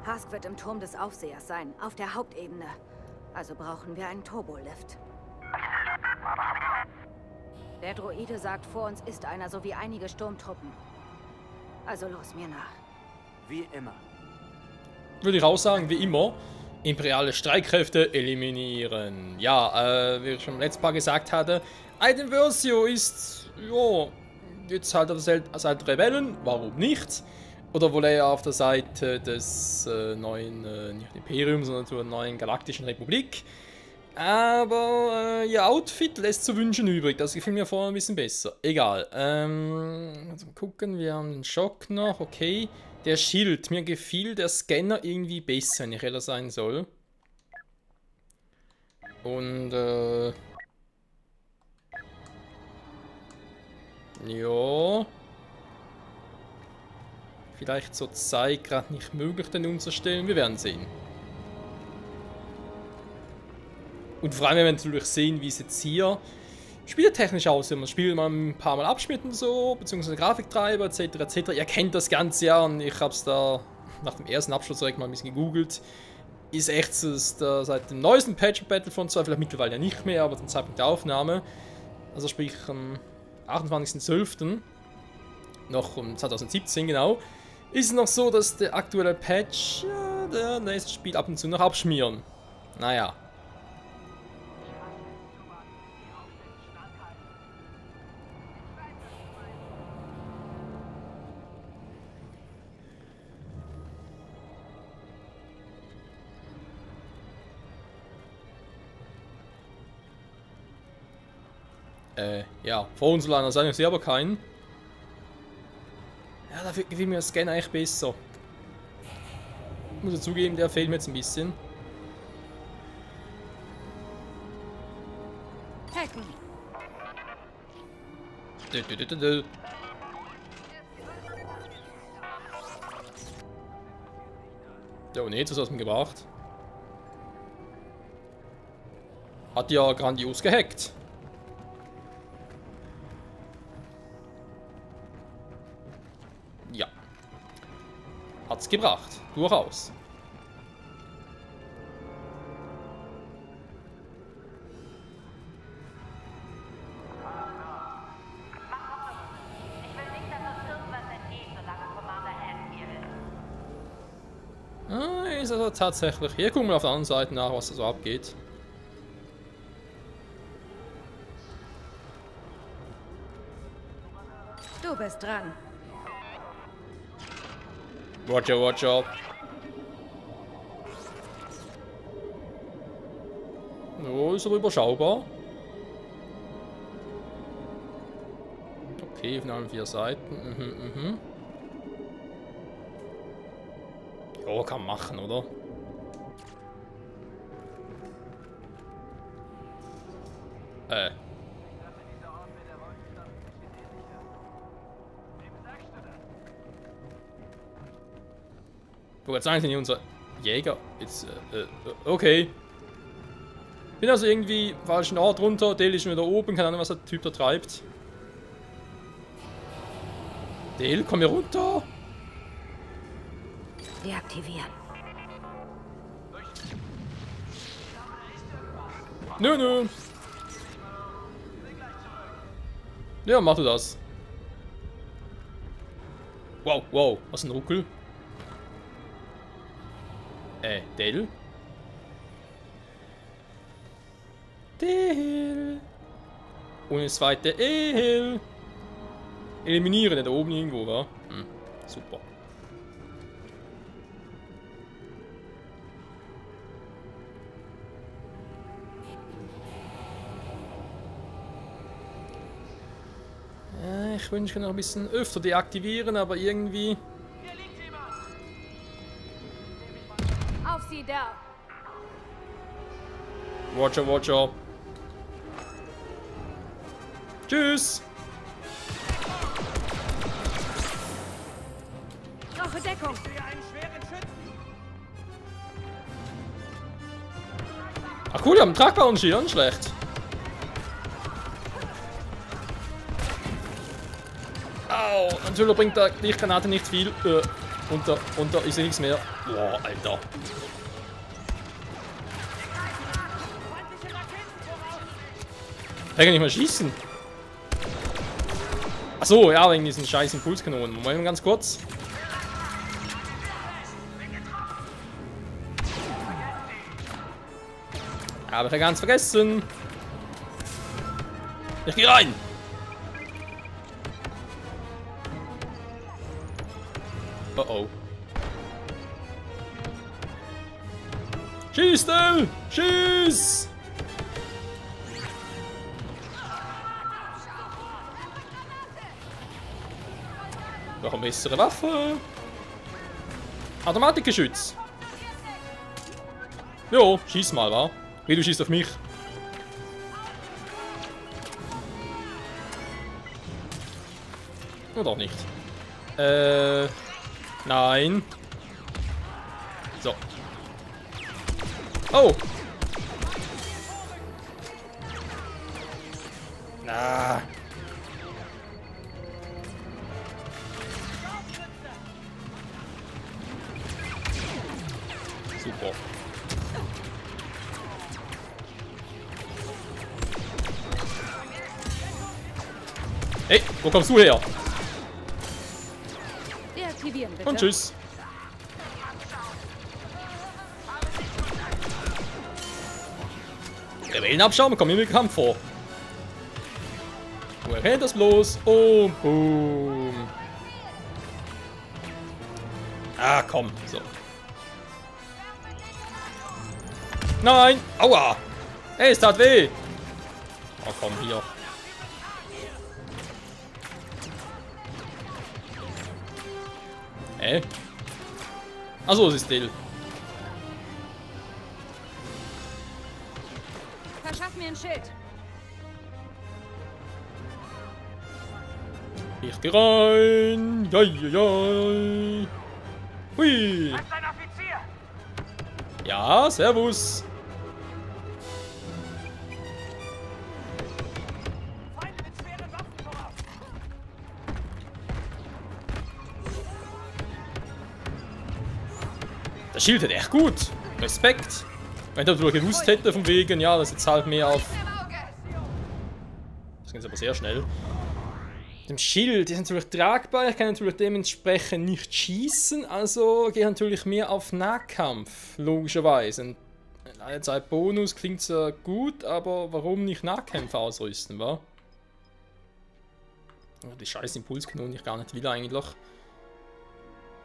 Hask wird im Turm des Aufsehers sein, auf der Hauptebene. Also brauchen wir einen Turbolift. Der Droide sagt, vor uns ist einer sowie einige Sturmtruppen. Also los, mir nach. Wie immer. Würde ich auch sagen, wie immer. Imperiale Streitkräfte eliminieren. Ja, wie ich schon im letzten Mal gesagt hatte, Iden Versio ist, ja, jetzt halt auf der Seite der Rebellen, warum nicht? Oder wohl eher auf der Seite des neuen, nicht Imperiums, sondern der neuen Galaktischen Republik. Aber ihr Outfit lässt zu wünschen übrig, das gefiel mir vorher ein bisschen besser. Egal, also gucken, wir haben den Schock noch, okay. Der Schild, mir gefiel der Scanner irgendwie besser, wenn ich ehrlich sein soll. Und, ja. Vielleicht zur Zeit gerade nicht möglich, den umzustellen, wir werden sehen. Und vor allem, wenn wir natürlich sehen, wie es jetzt hier spieltechnisch aussieht. Man spielt mal ein paar Mal abschnitten so, beziehungsweise Grafiktreiber etc. etc. Ihr kennt das Ganze ja und ich habe es da nach dem ersten Abschluss direkt mal ein bisschen gegoogelt. Ist echt seit dem neuesten Patch Battlefront 2, vielleicht mittlerweile ja nicht mehr, aber zum Zeitpunkt der Aufnahme, also sprich am 28.12. noch um 2017 genau, ist es noch so, dass der aktuelle Patch, ja, der nächste Spiel ab und zu noch abschmieren. Naja. Ja, vor uns allein also ich sehe aber keinen. Ja, dafür gefällt mir der Scanner echt besser. Ich muss ja zugeben, der fehlt mir jetzt ein bisschen. Hacken. Ja, und jetzt was aus dem gebracht. Hat ja grandios gehackt. Ja. Hat's gebracht. Durchaus. Ist also tatsächlich. Hier gucken wir auf der anderen Seite nach, was da so abgeht. Du bist dran. Roger, Roger. Oh, ist aber überschaubar. Okay, von allen 4 Seiten. Ja, kann man machen, oder? Wo jetzt eigentlich nicht unser Jäger? Jetzt, okay. Bin also irgendwie falschen Ort runter, Dale ist schon wieder oben, keine Ahnung, was der Typ da treibt. Dale, komm hier runter! Deaktivieren. Nö. Ja, mach du das. Wow, wow, was ein Ruckel. Dale? Dale! Und das zweite Dale! Eliminieren, da oben irgendwo, wa? Super. Ich wünsche noch ein bisschen öfter deaktivieren, aber irgendwie... Auf sie da! Roger, Roger. Tschüss! Brauche Deckung! Ach cool, die haben einen tragbaren Ski, nicht schlecht. Au, natürlich bringt der Lichtgranate nicht viel. Unter, ich sehe nichts mehr. Boah, Alter. Da kann ich mal schießen. Achso, ja, wegen diesen scheiß Impulskanonen. Moment, ganz kurz. Habe ich ganz vergessen. Ich gehe rein. Oh oh. Schieß, Del! Schieß! Noch eine bessere Waffe. Automatikgeschütz. Jo, schieß mal, wa? Wie, du schießt auf mich. Oder auch nicht. Nein. So. Oh. Ah. Super. Hey, wo kommst du her? Deaktivieren, bitte. Und tschüss. Rebellenabschaum, komm mir bekannt vor. Woher kennt das bloß? Oh, boom. Ah, komm. So. Nein! Aua! Hey, es tat weh! Oh, komm, hier. Hä? Achso, es ist still. Verschaff mir ein Schild. Ich geh rein! Ja, ja, ja! Hui! Ja, servus! Das Schild hat echt gut. Respekt. Wenn ich natürlich gewusst hätte von wegen, ja, das jetzt halt mehr auf. Das geht aber sehr schnell. Dem Schild ist natürlich tragbar. Ich kann natürlich dementsprechend nicht schießen. Also gehe ich natürlich mehr auf Nahkampf. Logischerweise. Eine Zeit Bonus klingt zwar gut, aber warum nicht Nahkämpfer ausrüsten, wa? Die scheiß Impulskanonen ich gar nicht will eigentlich.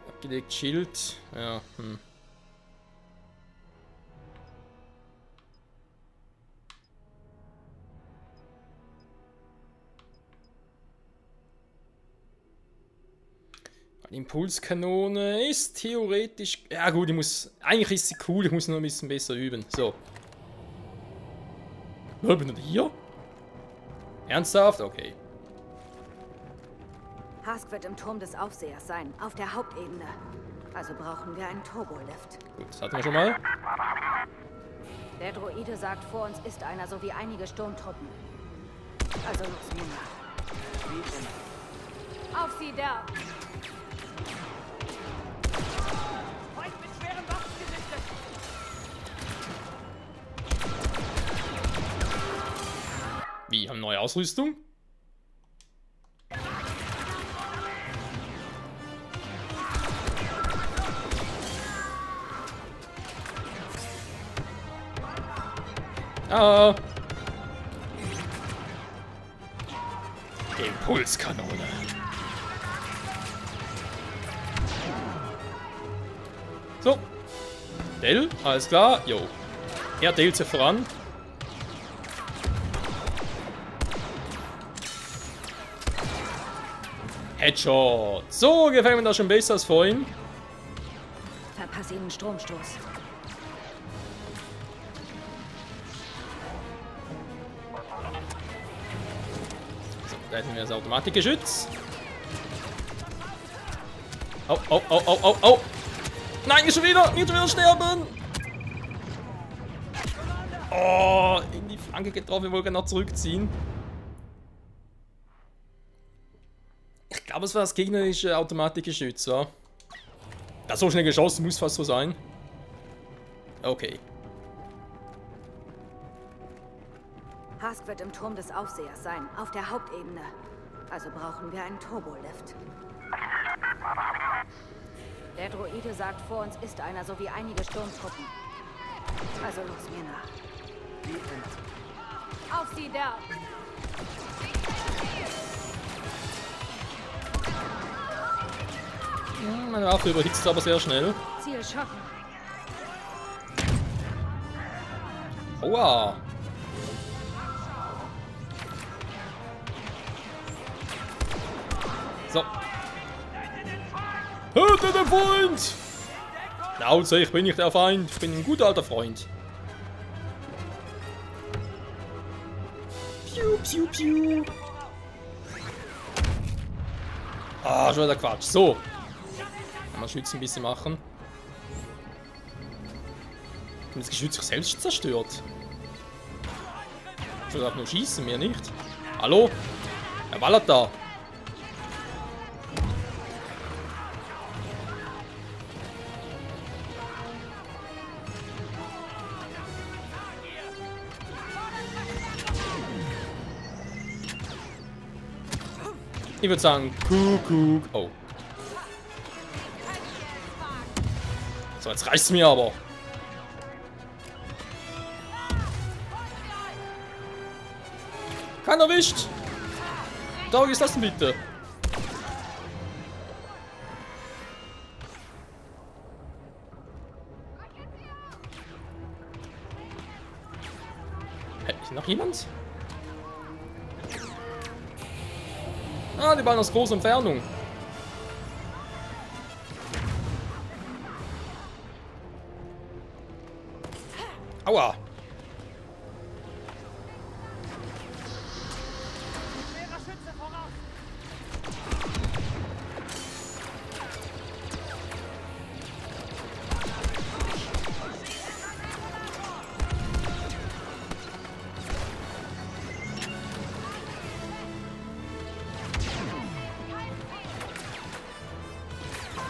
Abgelegt Schild. Ja, Impulskanone ist theoretisch. Ja gut, ich muss. Eigentlich ist sie cool, ich muss nur ein bisschen besser üben. So. Bin ich hier? Ernsthaft? Okay. Hask wird im Turm des Aufsehers sein, auf der Hauptebene. Also brauchen wir einen Turbolift. Gut, das hatten wir schon mal. Der Droide sagt, vor uns ist einer sowie einige Sturmtruppen. Also los, Mina. Auf sie da! Wie, haben neue Ausrüstung? Ah. Impulskanone. So. Del, alles klar. Jo. Er Del sich voran. Headshot. So, gefällt mir das schon besser als vorhin. Verpasse ihnen Stromstoß. So, da hätten wir das Automatikgeschütz. Au, au, au, au, au, au. Nein, nicht schon wieder sterben. Oh, in die Flanke getroffen, ich wollte noch zurückziehen. Ich glaube, es war das gegnerische Automatikgeschütz, wa? Ja, so schnell geschossen, muss fast so sein. Okay. Hask wird im Turm des Aufsehers sein, auf der Hauptebene. Also brauchen wir einen Turbolift. Der Droide sagt, vor uns ist einer sowie einige Sturmtruppen. Also los mir nach. Auf sie da! Meine Waffe überhitzt aber sehr schnell. Ziel schocken. Aua! So. Töte den Feind! Schnauze, ich bin nicht der Feind. Ich bin ein guter alter Freund. Piu, piu, piu. Ah, schon wieder Quatsch. So. Mal Schützen ein bisschen machen. Und das Geschütz sich selbst zerstört. Ich will auch nur schießen, mir nicht. Hallo? Er ballert da. Ich würde sagen, Kuckuck. Oh. So, jetzt reicht's mir aber. Keiner erwischt. Da ist das denn bitte? Hey, ist noch jemand? Ah, die waren aus großer Entfernung. Aua.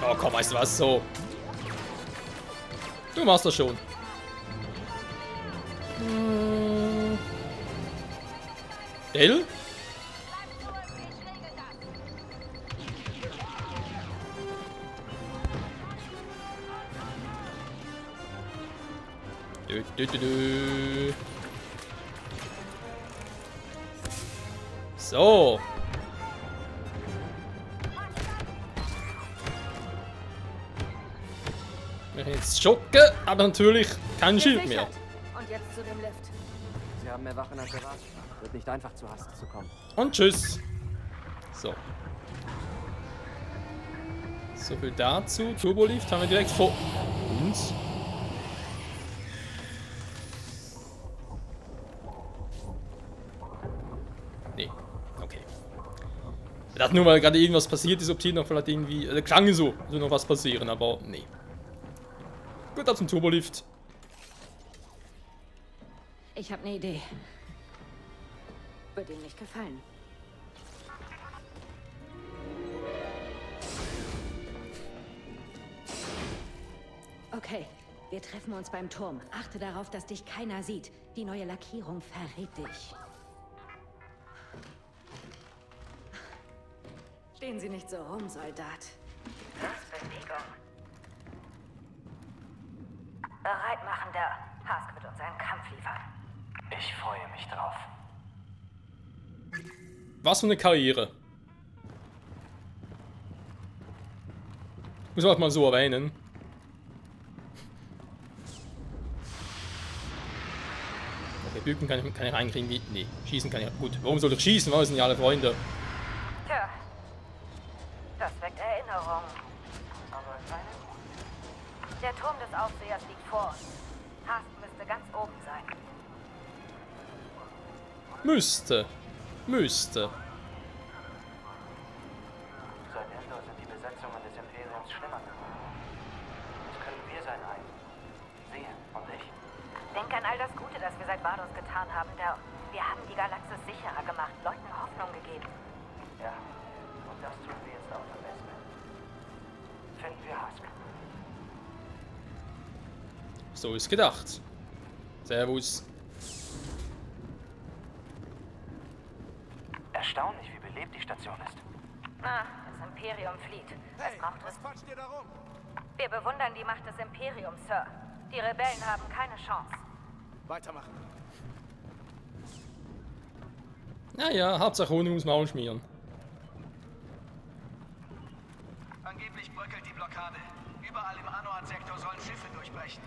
Oh komm, weißt du was? So. Du machst das schon. Dell? So. Wir können jetzt schocken, aber natürlich kein Schild mehr. Und jetzt zu dem Lift. Sie haben mehr Wachen als erwartet. Wird nicht einfach zu Hask zu kommen. Und tschüss. So. So viel dazu. Turbolift haben wir direkt vor uns. Nee. Okay. Ich dachte nur, weil gerade irgendwas passiert ist, ob hier noch vielleicht irgendwie. Klang so, also noch was passieren, aber nee. Gut, ab zum Turbolift. Ich habe eine Idee. Wird ihm nicht gefallen. Okay, wir treffen uns beim Turm. Achte darauf, dass dich keiner sieht. Die neue Lackierung verrät dich. Stehen Sie nicht so rum, Soldat. Bewegung. Bereit machen, der Hask wird uns einen Kampf liefern. Ich freue mich drauf. Was für eine Karriere. Muss man auch mal so erwähnen. Okay, bücken kann ich reinkriegen. Wie? Nee, schießen kann ich. Gut, warum soll ich schießen? Wir sind ja alle Freunde. Tja, das weckt Erinnerungen. Aber keine. Der Turm des Aufsehers liegt vor uns. Hask müsste ganz oben sein. Müsste. Müsste. Seit Endor sind die Besetzungen des Imperiums schlimmer geworden. Das können wir sein ein. Sie und ich. Denk an all das Gute, das wir seit Vados getan haben, der. Wir haben die Galaxis sicherer gemacht, Leuten Hoffnung gegeben. Ja, und das tun wir jetzt auch am besten. Finden wir Hask. So ist gedacht. Servus. Erstaunlich, wie belebt die Station ist. Na, das Imperium flieht. Hey, Es braucht was quatscht ihr da rum? Wir bewundern die Macht des Imperiums, Sir. Die Rebellen haben keine Chance. Weitermachen. Naja, Hauptsache Honig ums Maul schmieren. Angeblich bröckelt die Blockade. Überall im Anoat-Sektor sollen Schiffe durchbrechen.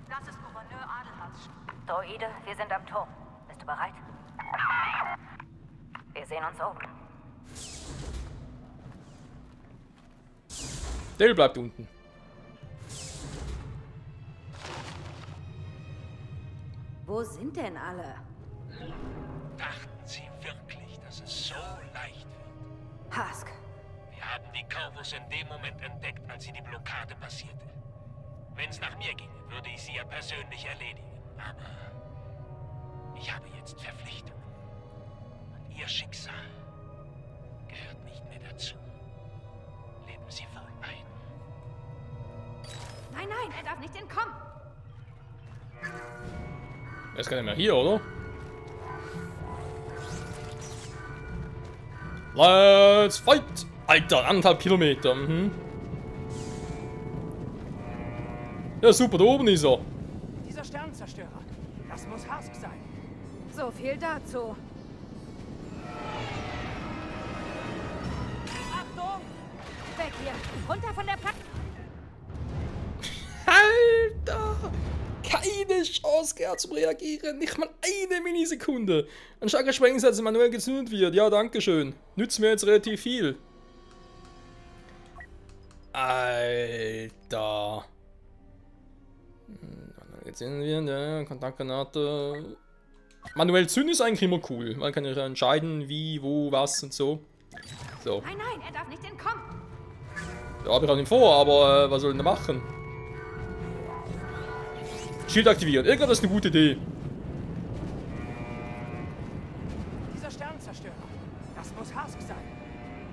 Das ist Gouverneur Adelhards. Droide, wir sind am Turm. Bist du bereit? Wir sehen uns oben. Dale bleibt unten. Wo sind denn alle? Dachten Sie wirklich, dass es so leicht wird? Hask. Wir haben die Corvus in dem Moment entdeckt, als sie die Blockade passierte. Wenn es nach mir ginge, würde ich sie ja persönlich erledigen. Aber ich habe jetzt Verpflichtungen. Und Ihr Schicksal gehört nicht mehr dazu. Leben Sie wohl ein. Nein, nein, er darf nicht entkommen. Er ist gar nicht mehr hier, oder? Let's fight! Alter, 1,5 Kilometer. Mhm. Ja, super, da oben ist er. Dieser Sternenzerstörer. Das muss Hask sein. So viel dazu. Achtung! Weg hier. Runter von der Plattform. Alter! Keine Chance gehabt zum Reagieren. Nicht mal eine Millisekunde. Ein starker Sprengsatz manuell gezündet wird. Ja, dankeschön. Nützt mir jetzt relativ viel. Alter. Jetzt sehen wir, ne, Kontaktgranate. Manuell zünden ist eigentlich immer cool. Man kann ja entscheiden, wie, wo, was und so. So. Nein, nein, er darf nicht entkommen. Ja, hab ich auch nicht vor, aber was soll denn da machen? Schild aktivieren. Irgendwann ist eine gute Idee. Dieser Sternenzerstörer. Das muss Hask sein.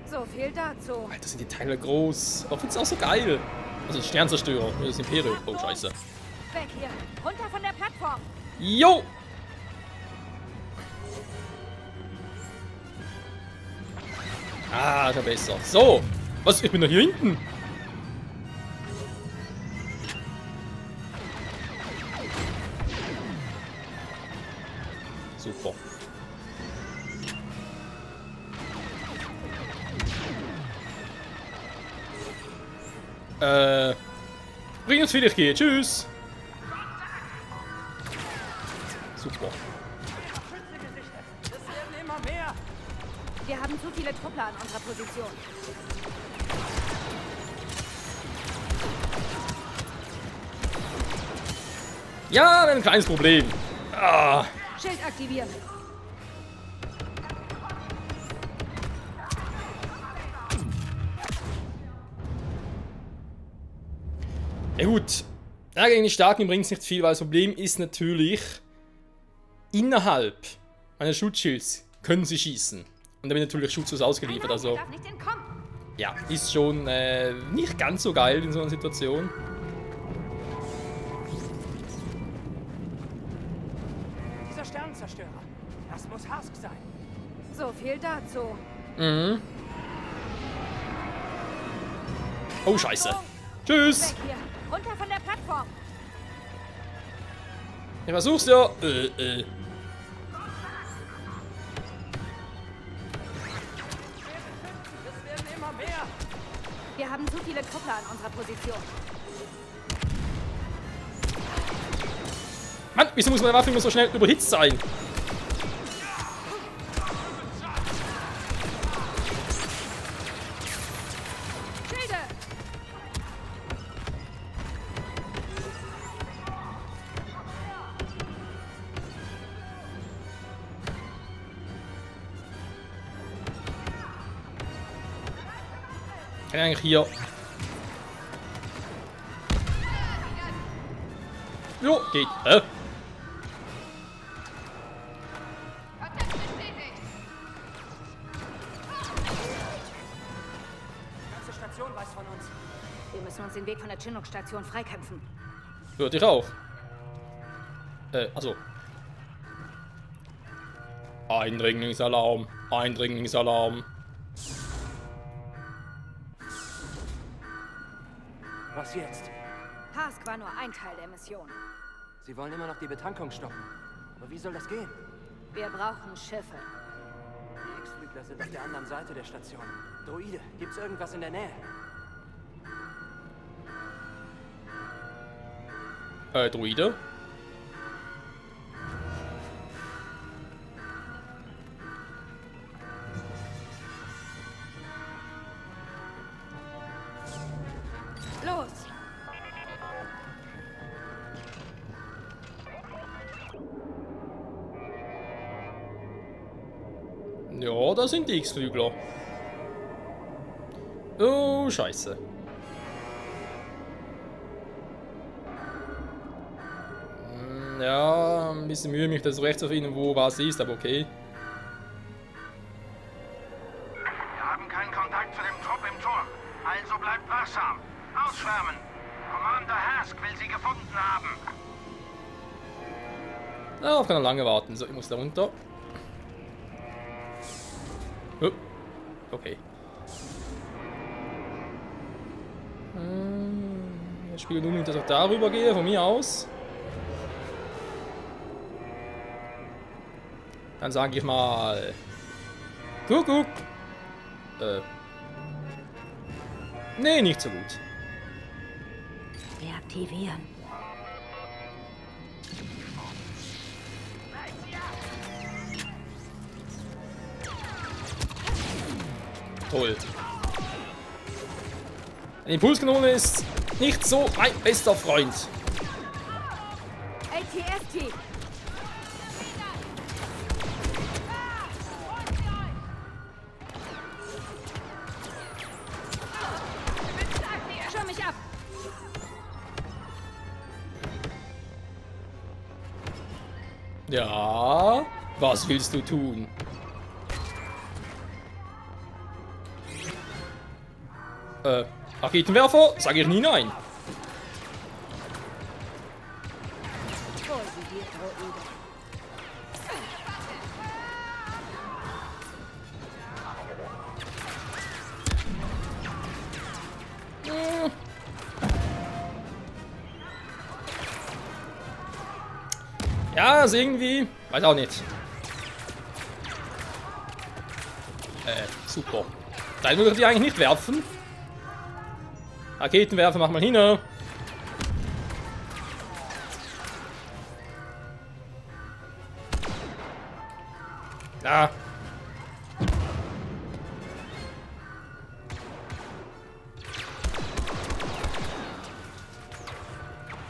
So viel dazu. Alter, sind die Teile groß. Aber ich find's auch so geil. Also Sternzerstörer, das Imperium. Oh, scheiße. Weg hier. Runter von der Plattform. Jo! Ah, ist ja besser. So. Was? Ich bin doch hier hinten. Super. Bring uns viel, ich gehe. Tschüss. Super. Es werden immer mehr. Wir haben zu viele Truppler an unserer Position. Ja, ein kleines Problem. Ah. Schild aktivieren. Ja gut, ja, gegen die Starken bringt es nicht viel, weil das Problem ist natürlich, innerhalb eines Schutzschilds können sie schießen. Und da wird natürlich schutzlos ausgeliefert, Nein, also er darf nicht entkommen. ja, ist schon nicht ganz so geil in so einer Situation. Dieser Sternenzerstörer. Das muss Hask sein. So viel dazu. Mhm. Oh, scheiße. Tschüss. Weg hier. Runter von der Plattform. Ich versuch's ja. Es werden immer mehr. Wir haben zu viele Truppler an unserer Position. Mann, wieso muss meine Waffe immer so schnell überhitzt sein? Schilde! Kann ich eigentlich hier. Jo, geht. Hä? Die ganze Station weiß von uns. Wir müssen uns den Weg von der Chinook-Station freikämpfen. Würde ich auch. Also. Eindringlingsalarm. Eindringlingsalarm. Was jetzt? Hask war nur ein Teil der Mission. Sie wollen immer noch die Betankung stoppen. Aber wie soll das gehen? Wir brauchen Schiffe. Die X-Flügler sind auf der anderen Seite der Station. Droide, gibt's irgendwas in der Nähe? Droide? Los! Ja, da sind die X-Flügler. Oh, scheiße. Ja, ein bisschen Mühe, mich da so recht zu finden, wo was ist, aber okay. Wir haben keinen Kontakt zu dem Trupp im Turm. Also bleibt wachsam. Ausschwärmen. Commander Hask will sie gefunden haben. Darauf kann er lange warten. So, ich muss da runter. Oh, okay. Ich spiele nun, dass ich darüber gehe, von mir aus. Dann sage ich mal... Kuckuck! Nee, nicht so gut. Deaktivieren. Toll. Eine Impulskanone ist nicht so mein bester Freund. ATST! Schau mich ab! Ja, was willst du tun? Raketenwerfer? Sag ich nie nein. Vorsichtig, Droide. Ja, also irgendwie. Weiß auch nicht. Super. Da muss ich die eigentlich nicht werfen. Raketenwerfer, mach mal hin. Ja.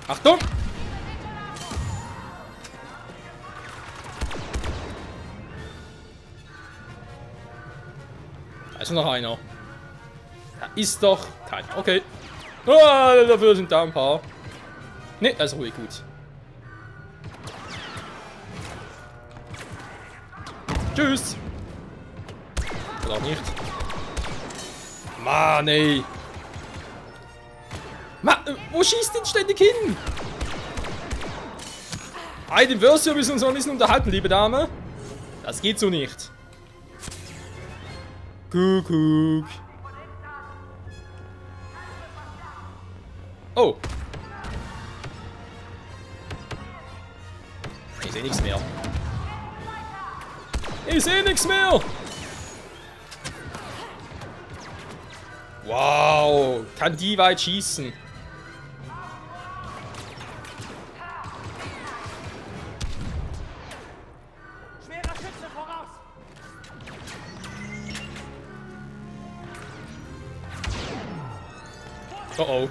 Achtung! Da ist noch einer. Da ist doch keiner. Okay. Ah, dafür sind da ein paar. Ne, also ruhig, gut. Tschüss. Oder auch nicht. Mann, ey. Wo schießt denn ständig hin? Den Versio müssen wir uns noch ein bisschen unterhalten, liebe Dame. Das geht so nicht. Kuckuck. Oh. Ich sehe nichts mehr. Ich sehe nichts mehr. Wow. Kann die weit schießen. Schwerer Schütze voraus! Oh oh.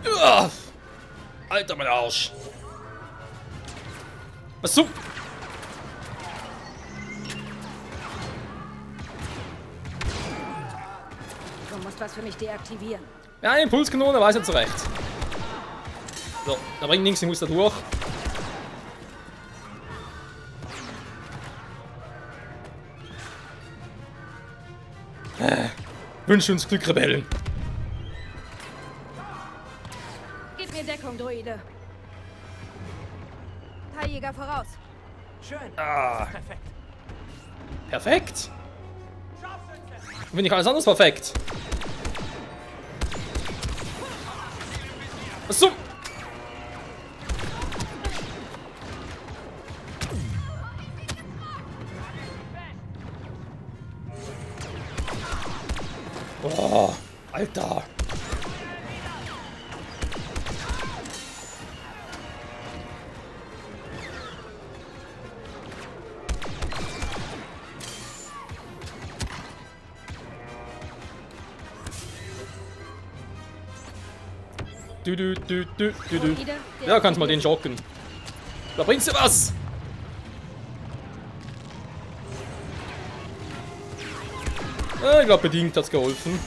Uah. Alter, mein Arsch. Was so? Du musst was für mich deaktivieren. Ja, eine Impulskanone weiß er zurecht. So, da bringt nichts, ich muss da durch. Wünsche uns Glück, Rebellen. Gib mir Deckung, Droide. Jäger voraus. Schön. Ah, Perfekt. perfekt. Wenn nicht alles anders perfekt. Achso. Boah, Alter. Du. Ja, kannst mal den schocken. Da bringst du was. Ich glaube, bedingt hat's geholfen.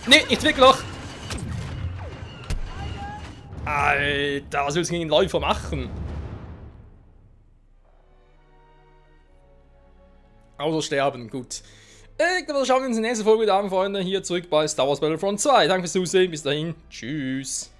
Nee, nicht wirklich. Alter, was willst du gegen den Läufer machen? Außer sterben, gut. Ich glaube, das schauen wir uns in der nächsten Folge wieder an, Freunde. Hier zurück bei Star Wars Battlefront 2. Danke fürs Zusehen, bis dahin. Tschüss.